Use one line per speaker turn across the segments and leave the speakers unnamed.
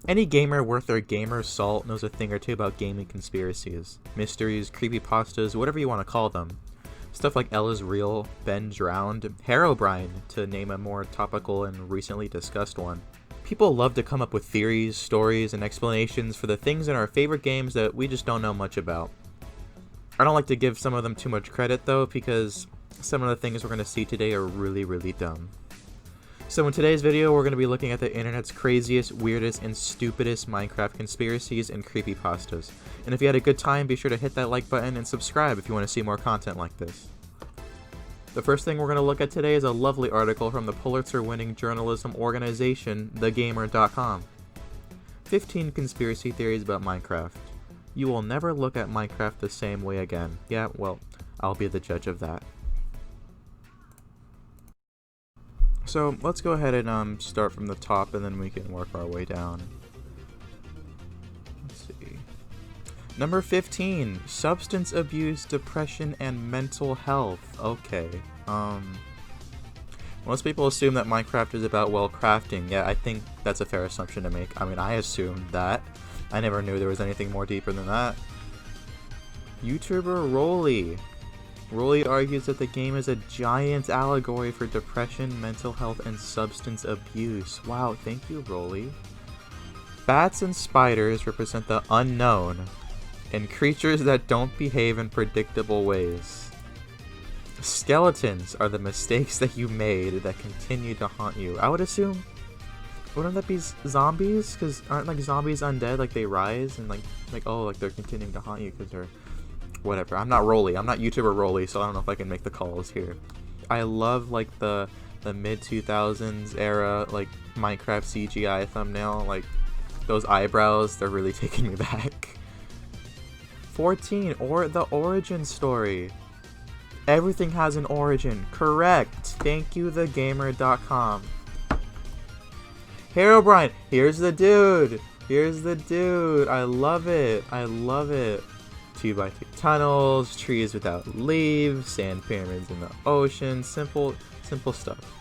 Any gamer worth their gamer salt knows a thing or two about gaming conspiracies, mysteries, creepypastas, whatever you want to call them. Stuff like Ella's Real, Ben Drowned, Herobrine, to name a more topical and recently discussed one. People love to come up with theories, stories, and explanations for the things in our favorite games that we just don't know much about. I don't like to give some of them too much credit though, because some of the things we're going to see today are really dumb. So in today's video, we're going to be looking at the internet's craziest, weirdest, and stupidest Minecraft conspiracies and creepypastas. And if you had a good time, be sure to hit that like button and subscribe if you want to see more content like this. The first thing we're going to look at today is a lovely article from the Pulitzer-winning journalism organization, thegamer.com. 15 conspiracy theories about Minecraft. You will never look at Minecraft the same way again. Yeah, well, I'll be the judge of that. So let's go ahead and start from the top, and then we can work our way down. Let's see. Number 15, substance abuse, depression, and mental health. Okay. Most people assume that Minecraft is about, well, crafting. Yeah, I think that's a fair assumption to make. I mean, I assumed that. I never knew there was anything more deeper than that. YouTuber Rolly. Rolly argues that the game is a giant allegory for depression, mental health, and substance abuse. Wow, thank you, Rolly. Bats and spiders represent the unknown, and creatures that don't behave in predictable ways. Skeletons are the mistakes that you made that continue to haunt you. I would assume, wouldn't that be zombies? Because aren't like zombies undead? Like they rise and like they're continuing to haunt you because they're... Whatever. I'm not Rolly. I'm not YouTuber Rolly, so I don't know if I can make the calls here. I love like the mid 2000s era like Minecraft CGI thumbnail. Like those eyebrows, they're really taking me back. 14, or the origin story. Everything has an origin. Correct. Thank you, thegamer.com. Herobrine. Here's the dude. Here's the dude. I love it. I love it. 2x2 tunnels, trees without leaves, sand pyramids in the ocean, simple stuff.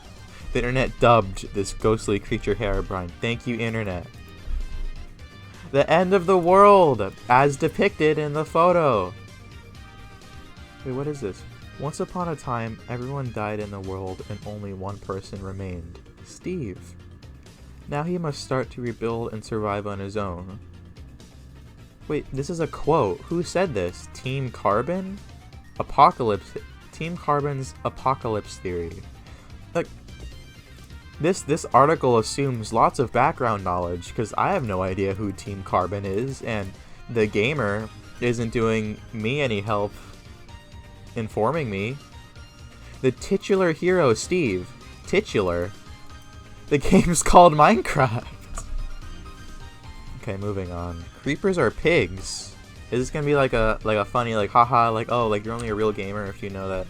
The internet dubbed this ghostly creature Herobrine. Thank you, internet. The end of the world, as depicted in the photo. Wait, what is this? Once upon a time, everyone died in the world and only one person remained. Steve. Now he must start to rebuild and survive on his own. Wait, this is a quote. Who said this? Team Carbon? Team Carbon's apocalypse theory. Like, this article assumes lots of background knowledge, because I have no idea who Team Carbon is, and the gamer isn't doing me any help informing me. The titular hero, Steve. Titular? The game's called Minecraft. Okay, moving on. Creepers are pigs. Is this gonna be like a funny like haha like, oh, like you're only a real gamer if you know that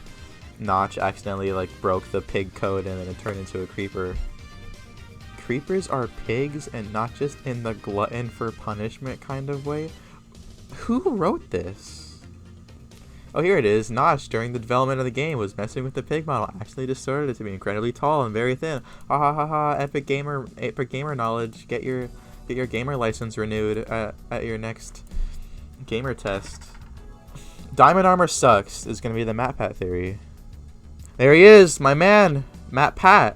Notch accidentally like broke the pig code and then it turned into a creeper. Creepers are pigs, and not just in the glutton for punishment kind of way. Who wrote this? Oh, here it is. Notch, during the development of the game, was messing with the pig model, actually distorted it to be incredibly tall and very thin. Ha ha ha ha! Epic gamer knowledge. Get your gamer license renewed at your next gamer test. Diamond armor sucks is gonna be the MatPat theory. There he is, my man, MatPat.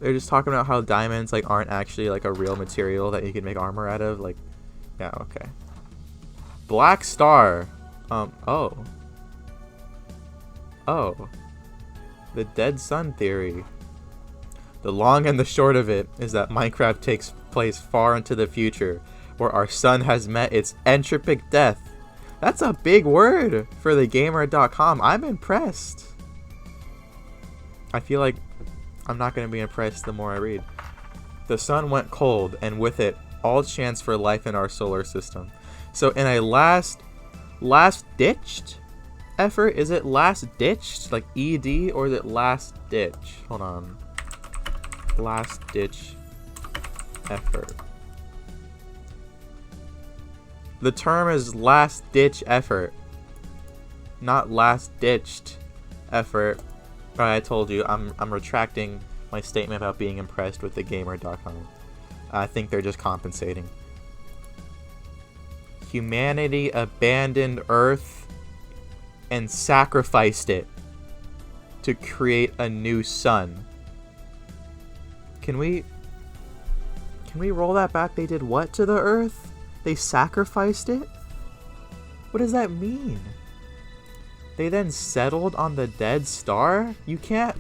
They're just talking about how diamonds like aren't actually like a real material that you can make armor out of. Like, yeah, okay. Black Star. Oh. The dead sun theory. The long and the short of it is that Minecraft takes place far into the future, where our sun has met its entropic death. That's a big word for thegamer.com. I'm impressed. I feel like I'm not going to be impressed the more I read. The sun went cold, and with it, all chance for life in our solar system. So in a last-ditched effort, is it last-ditched, like ED, or is it last-ditch? Hold on. Last-ditch effort. The term is last-ditch effort, not last-ditched effort. Alright, I told you, I'm retracting my statement about being impressed with thegamer.com. I think they're just compensating. Humanity abandoned Earth and sacrificed it to create a new sun. Can we roll that back? They did what to the Earth? They sacrificed it? What does that mean? They then settled on the dead star? You can't...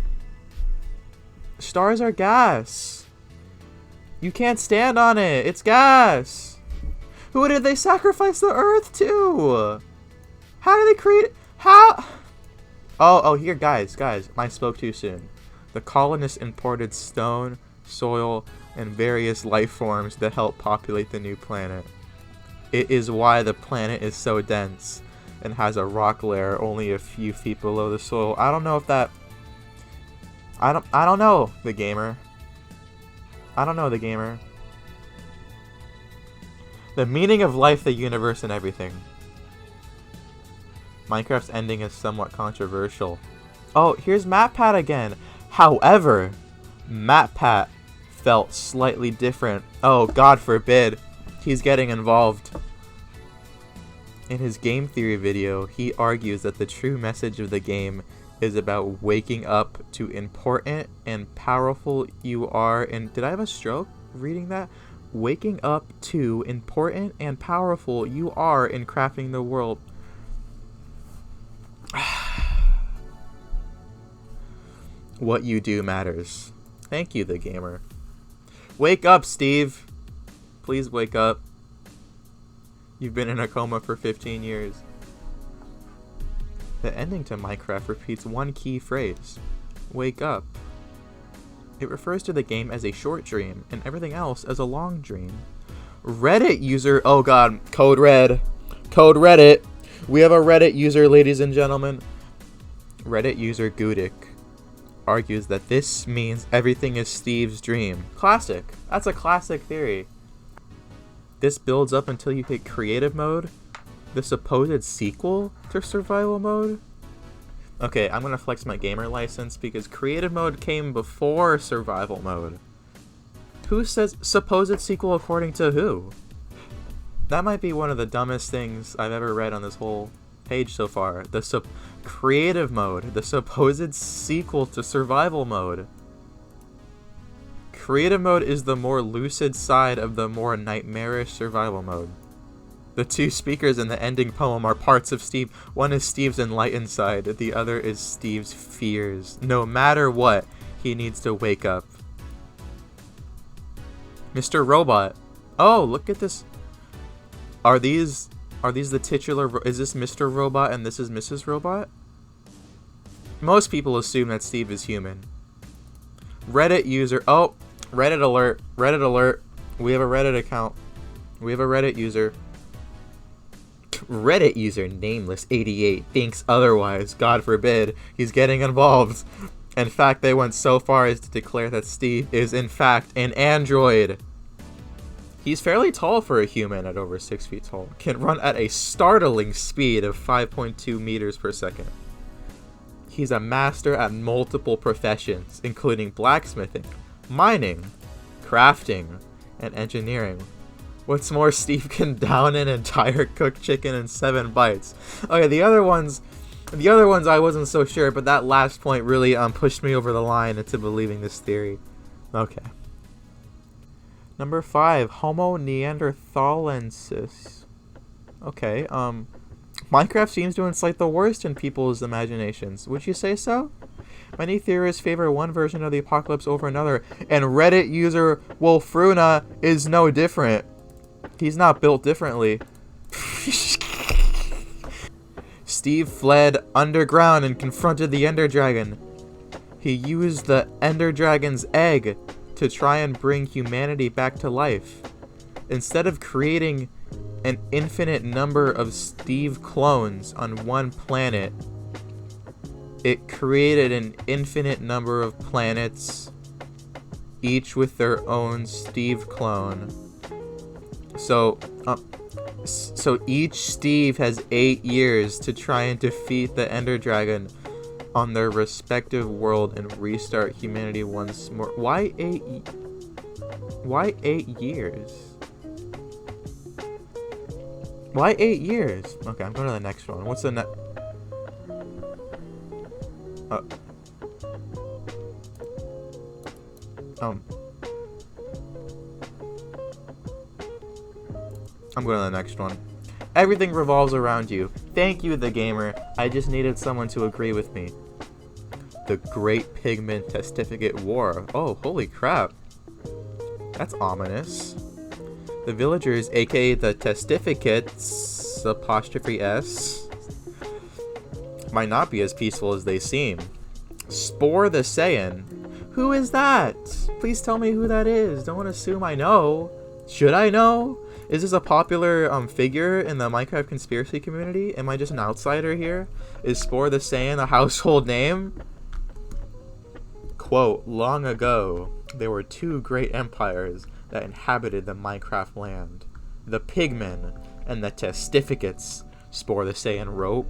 Stars are gas. You can't stand on it. It's gas. Who did they sacrifice the Earth to? How did they create... How... Oh, here, guys. I spoke too soon. The colonists imported stone, soil, and various life forms that help populate the new planet. It is why the planet is so dense and has a rock layer only a few feet below the soil. I don't know if that... I don't know, the gamer. I don't know, the gamer. The meaning of life, the universe, and everything. Minecraft's ending is somewhat controversial. Oh, here's MatPat again. However, MatPat felt slightly different. Oh, God forbid. He's getting involved. In his game theory video, he argues that the true message of the game is about waking up to important and powerful you are. And did I have a stroke reading that? Waking up to important and powerful you are in crafting the world. What you do matters. Thank you, the gamer. Wake up, Steve. Please wake up. You've been in a coma for 15 years. The ending to Minecraft repeats one key phrase. Wake up. It refers to the game as a short dream and everything else as a long dream. Reddit user... Oh god, Code Red. Code Reddit. We have a Reddit user, ladies and gentlemen. Reddit user Gudik argues that this means everything is Steve's dream. Classic. That's a classic theory. This builds up until you hit creative mode, the supposed sequel to survival mode. Okay, I'm gonna flex my gamer license because creative mode came before survival mode. Who says supposed sequel according to who? That might be one of the dumbest things I've ever read on this whole page so far. The creative mode, the supposed sequel to survival mode. Creative mode is the more lucid side of the more nightmarish survival mode. The two speakers in the ending poem are parts of Steve. One is Steve's enlightened side, the other is Steve's fears. No matter what, he needs to wake up. Mr. Robot. Oh, look at this. Are these the titular... Is this Mr. Robot and this is Mrs. Robot? Most people assume that Steve is human. Reddit user... Oh, Reddit alert. Reddit alert. We have a Reddit account. We have a Reddit user. Reddit user Nameless88 thinks otherwise. God forbid. He's getting involved. In fact, they went so far as to declare that Steve is in fact an android. He's fairly tall for a human at over 6 feet tall. Can run at a startling speed of 5.2 meters per second. He's a master at multiple professions, including blacksmithing, mining, crafting, and engineering. What's more, Steve can down an entire cooked chicken in 7 bites. Okay, the other ones I wasn't so sure, but that last point really pushed me over the line into believing this theory. Okay. Number 5, Homo neanderthalensis. Okay, Minecraft seems to incite the worst in people's imaginations. Would you say so? Many theorists favor one version of the apocalypse over another, and Reddit user Wolfruna is no different. He's not built differently. Steve fled underground and confronted the Ender Dragon. He used the Ender Dragon's egg to try and bring humanity back to life. Instead of creating an infinite number of Steve clones on one planet, it created an infinite number of planets, each with their own Steve clone. So each Steve has 8 years to try and defeat the Ender Dragon on their respective world and restart humanity once more. Why 8? Why 8 years? Why 8 years? Okay, I'm going to the next one. What's the next? I'm going to the next one. Everything revolves around you. Thank you, the gamer. I just needed someone to agree with me. The Great Pigment Testificate War. Oh, holy crap. That's ominous. The villagers, aka the Testificates, apostrophe S, might not be as peaceful as they seem. Spore the Saiyan. Who is that? Please tell me who that is. Don't assume I know. Should I know? Is this a popular figure in the Minecraft conspiracy community? Am I just an outsider here? Is Spore the Saiyan a household name? Quote, long ago, there were 2 great empires that inhabited the Minecraft land. The Pigmen and the Testificates, Spore the Saiyan wrote.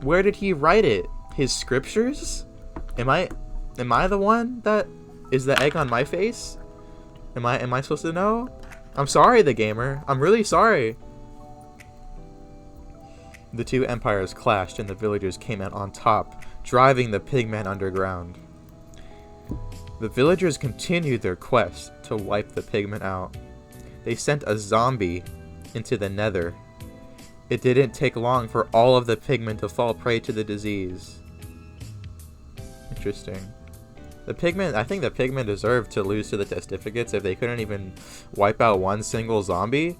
Where did he write it? His scriptures? Am I the one that is the egg on my face? Am I supposed to know? I'm sorry, the gamer. I'm really sorry. The 2 empires clashed and the villagers came out on top, driving the pigmen underground. The villagers continued their quest to wipe the pigmen out. They sent a zombie into the nether. It didn't take long for all of the pigmen to fall prey to the disease. Interesting. I think the pigmen deserved to lose to the Testificates if they couldn't even wipe out one single zombie.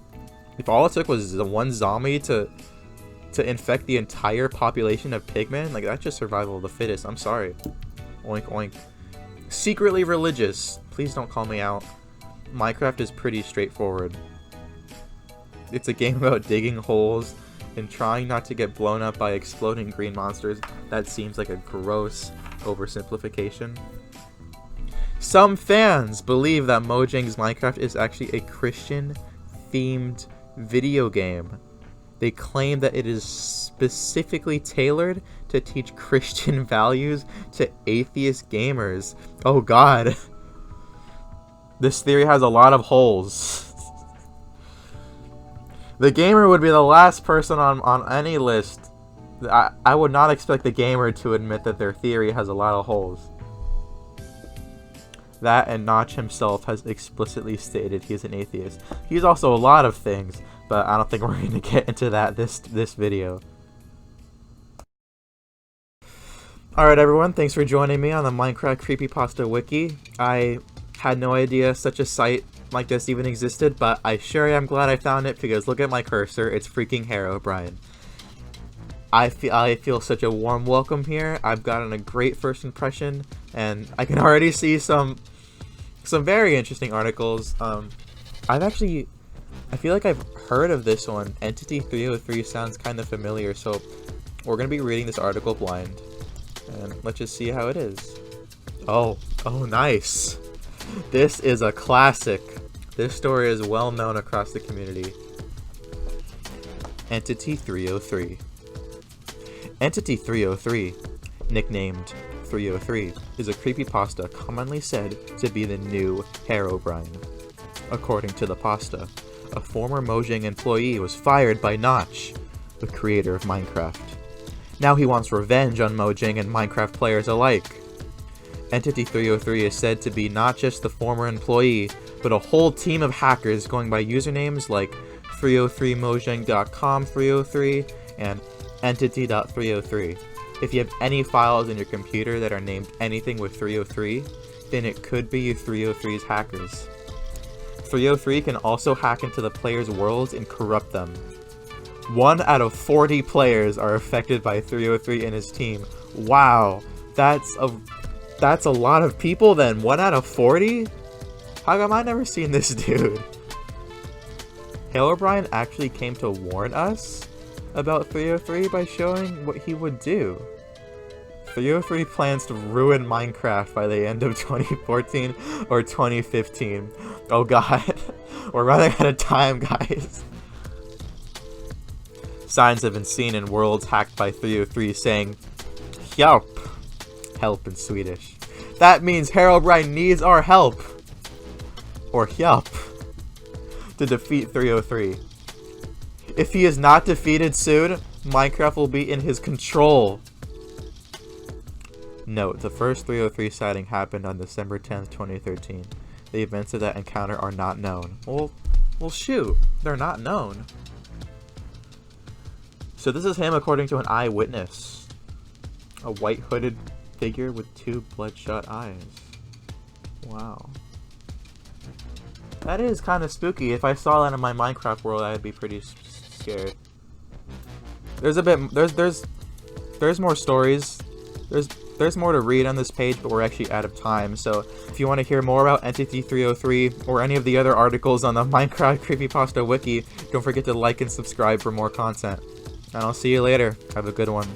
If all it took was the one zombie to infect the entire population of pigmen, like, that's just survival of the fittest. I'm sorry. Oink oink. Secretly religious. Please don't call me out. Minecraft is pretty straightforward. It's a game about digging holes and trying not to get blown up by exploding green monsters. That seems like a gross oversimplification. Some fans believe that Mojang's Minecraft is actually a Christian-themed video game. They claim that it is specifically tailored to teach Christian values to atheist gamers. Oh god. This theory has a lot of holes. The gamer would be the last person on any list. I would not expect the gamer to admit that their theory has a lot of holes. That and Notch himself has explicitly stated he's an atheist. He's also a lot of things, but I don't think we're going to get into that this video. Alright everyone, thanks for joining me on the Minecraft Creepypasta Wiki. I had no idea such a site like this even existed, but I sure am glad I found it because look at my cursor, it's freaking Herobrine. I feel such a warm welcome here. I've gotten a great first impression, and I can already see some very interesting articles. I feel like I've heard of this one. Entity 303 sounds kind of familiar, so we're gonna be reading this article blind, and let's just see how it is. Oh, nice. This is a classic. This story is well known across the community. Entity 303. Entity 303, nicknamed 303, is a creepypasta commonly said to be the new Herobrine. According to the pasta, a former Mojang employee was fired by Notch, the creator of Minecraft. Now he wants revenge on Mojang and Minecraft players alike. Entity 303 is said to be not just the former employee, but a whole team of hackers going by usernames like 303mojang.com 303 and entity.303. If you have any files in your computer that are named anything with 303, then it could be 303's hackers. 303 can also hack into the players' worlds and corrupt them. 1 out of 40 players are affected by 303 and his team. Wow, that's a lot of people then. 1 out of 40? How come I never seen this dude? Herobrine actually came to warn us about 303 by showing what he would do. 303 plans to ruin Minecraft by the end of 2014 or 2015. Oh god, we're running out of time, guys. Signs have been seen in worlds hacked by 303 saying, "Hjälp," help in Swedish. That means Herobrine needs our help. or Yup, to defeat 303. If he is not defeated soon, Minecraft will be in his control. Note, the first 303 sighting happened on December 10th, 2013. The events of that encounter are not known. Well, shoot, they're not known. So this is him according to an eyewitness. A white hooded figure with 2 bloodshot eyes. Wow. That is kind of spooky. If I saw that in my Minecraft world, I'd be pretty scared. There's more stories. There's more to read on this page, but we're actually out of time. So if you want to hear more about Entity 303 or any of the other articles on the Minecraft Creepypasta wiki, don't forget to like and subscribe for more content. And I'll see you later. Have a good one.